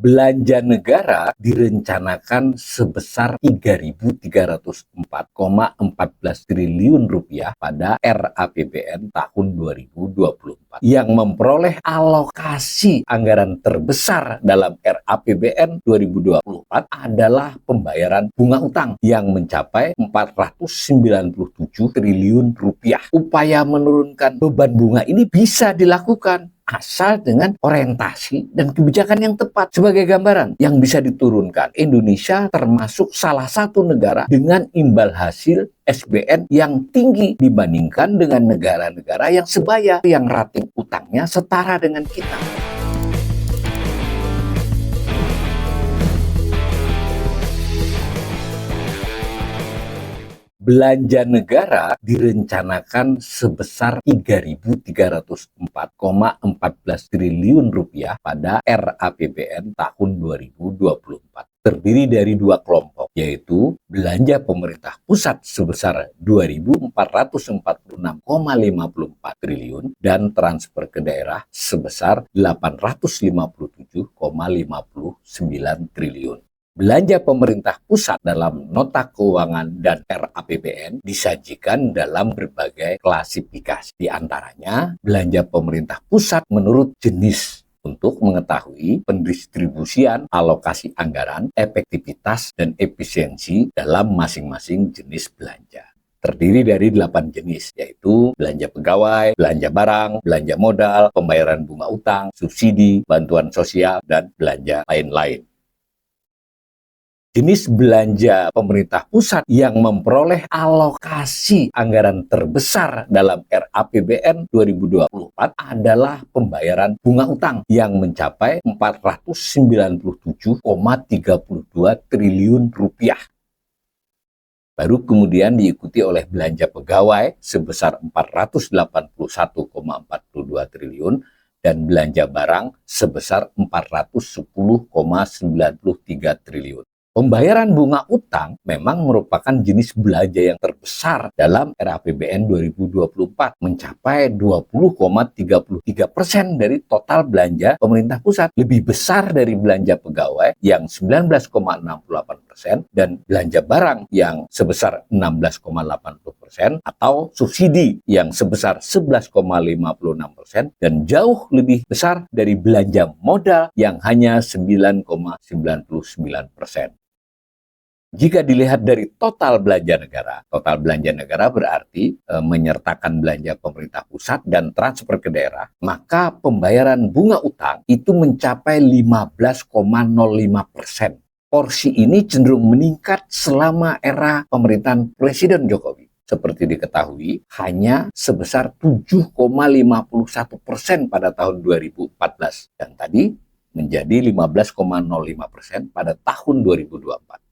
belanja negara direncanakan sebesar Rp3.304,14 triliun pada RAPBN tahun 2024. Yang memperoleh alokasi anggaran terbesar dalam RAPBN 2024 adalah pembayaran bunga utang yang mencapai Rp497 triliun. Upaya menurunkan beban bunga ini bisa dilakukan asal dengan orientasi dan kebijakan yang tepat. Sebagai gambaran yang bisa diturunkan, Indonesia termasuk salah satu negara dengan imbal hasil SBN yang tinggi dibandingkan dengan negara-negara yang sebaya, yang rating utangnya setara dengan kita. Belanja negara direncanakan sebesar Rp3.304,14 triliun pada RAPBN tahun 2024. Terdiri dari dua kelompok, yaitu belanja pemerintah pusat sebesar Rp2.446,54 triliun dan transfer ke daerah sebesar Rp857,59 triliun. Belanja pemerintah pusat dalam nota keuangan dan RAPBN disajikan dalam berbagai klasifikasi. Di antaranya, belanja pemerintah pusat menurut jenis untuk mengetahui pendistribusian alokasi anggaran, efektivitas, dan efisiensi dalam masing-masing jenis belanja. Terdiri dari 8 jenis, yaitu belanja pegawai, belanja barang, belanja modal, pembayaran bunga utang, subsidi, bantuan sosial, dan belanja lain-lain. Jenis belanja pemerintah pusat yang memperoleh alokasi anggaran terbesar dalam RAPBN 2024 adalah pembayaran bunga utang yang mencapai Rp497,32 triliun. Baru kemudian diikuti oleh belanja pegawai sebesar Rp481,42 triliun dan belanja barang sebesar Rp410,93 triliun. Pembayaran bunga utang memang merupakan jenis belanja yang terbesar dalam RAPBN 2024, mencapai 20,33% dari total belanja pemerintah pusat, lebih besar dari belanja pegawai yang 19,68% dan belanja barang yang sebesar 16,80% atau subsidi yang sebesar 11,56% dan jauh lebih besar dari belanja modal yang hanya 9,99%. Jika dilihat dari total belanja negara berarti menyertakan belanja pemerintah pusat dan transfer ke daerah, maka pembayaran bunga utang itu mencapai 15,05%. Porsi ini cenderung meningkat selama era pemerintahan Presiden Jokowi. Seperti diketahui, hanya sebesar 7,51% pada tahun 2014 dan tadi menjadi 15,05% pada tahun 2024.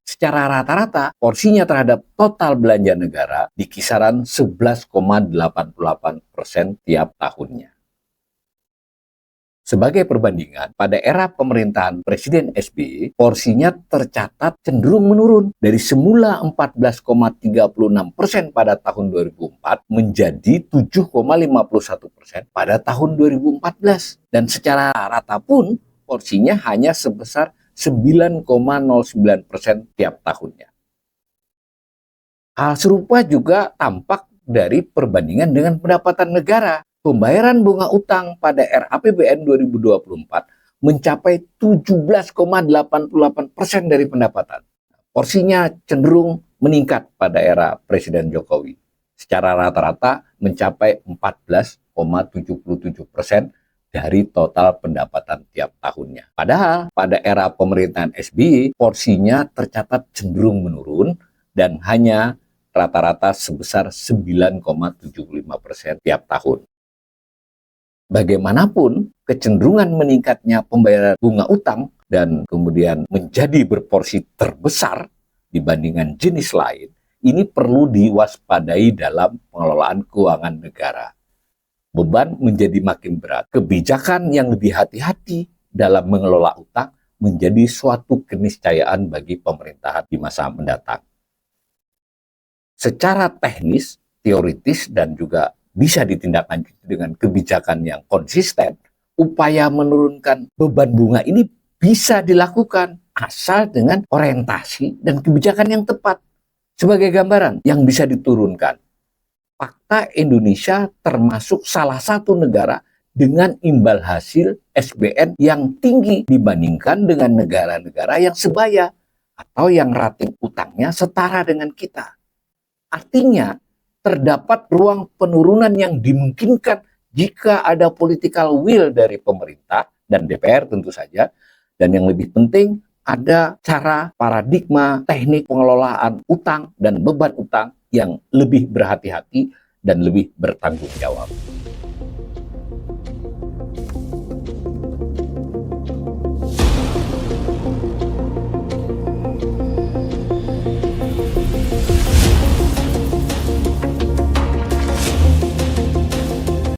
Secara rata-rata, porsinya terhadap total belanja negara di kisaran 11,88% tiap tahunnya. Sebagai perbandingan, pada era pemerintahan Presiden SBY, porsinya tercatat cenderung menurun dari semula 14,36% pada tahun 2004 menjadi 7,51% pada tahun 2014. Dan secara rata pun, porsinya hanya sebesar 9,09% tiap tahunnya. Hal serupa juga tampak dari perbandingan dengan pendapatan negara. Pembayaran bunga utang pada RAPBN 2024 mencapai 17,88% dari pendapatan. Porsinya cenderung meningkat pada era Presiden Jokowi. Secara rata-rata mencapai 14,77% dari total pendapatan tiap tahunnya. Padahal pada era pemerintahan SBY, porsinya tercatat cenderung menurun dan hanya rata-rata sebesar 9,75% tiap tahun. Bagaimanapun, kecenderungan meningkatnya pembayaran bunga utang dan kemudian menjadi berporsi terbesar dibandingkan jenis lain, ini perlu diwaspadai dalam pengelolaan keuangan negara. Beban menjadi makin berat. Kebijakan yang lebih hati-hati dalam mengelola utang menjadi suatu keniscayaan bagi pemerintahan di masa mendatang. Secara teknis, teoritis, dan juga bisa ditindaklanjuti dengan kebijakan yang konsisten, upaya menurunkan beban bunga ini bisa dilakukan asal dengan orientasi dan kebijakan yang tepat. Sebagai gambaran yang bisa diturunkan, fakta Indonesia termasuk salah satu negara dengan imbal hasil SBN yang tinggi dibandingkan dengan negara-negara yang sebaya atau yang rating utangnya setara dengan kita. Artinya, terdapat ruang penurunan yang dimungkinkan jika ada political will dari pemerintah dan DPR tentu saja, dan yang lebih penting ada cara, paradigma, teknik pengelolaan utang dan beban utang yang lebih berhati-hati dan lebih bertanggung jawab.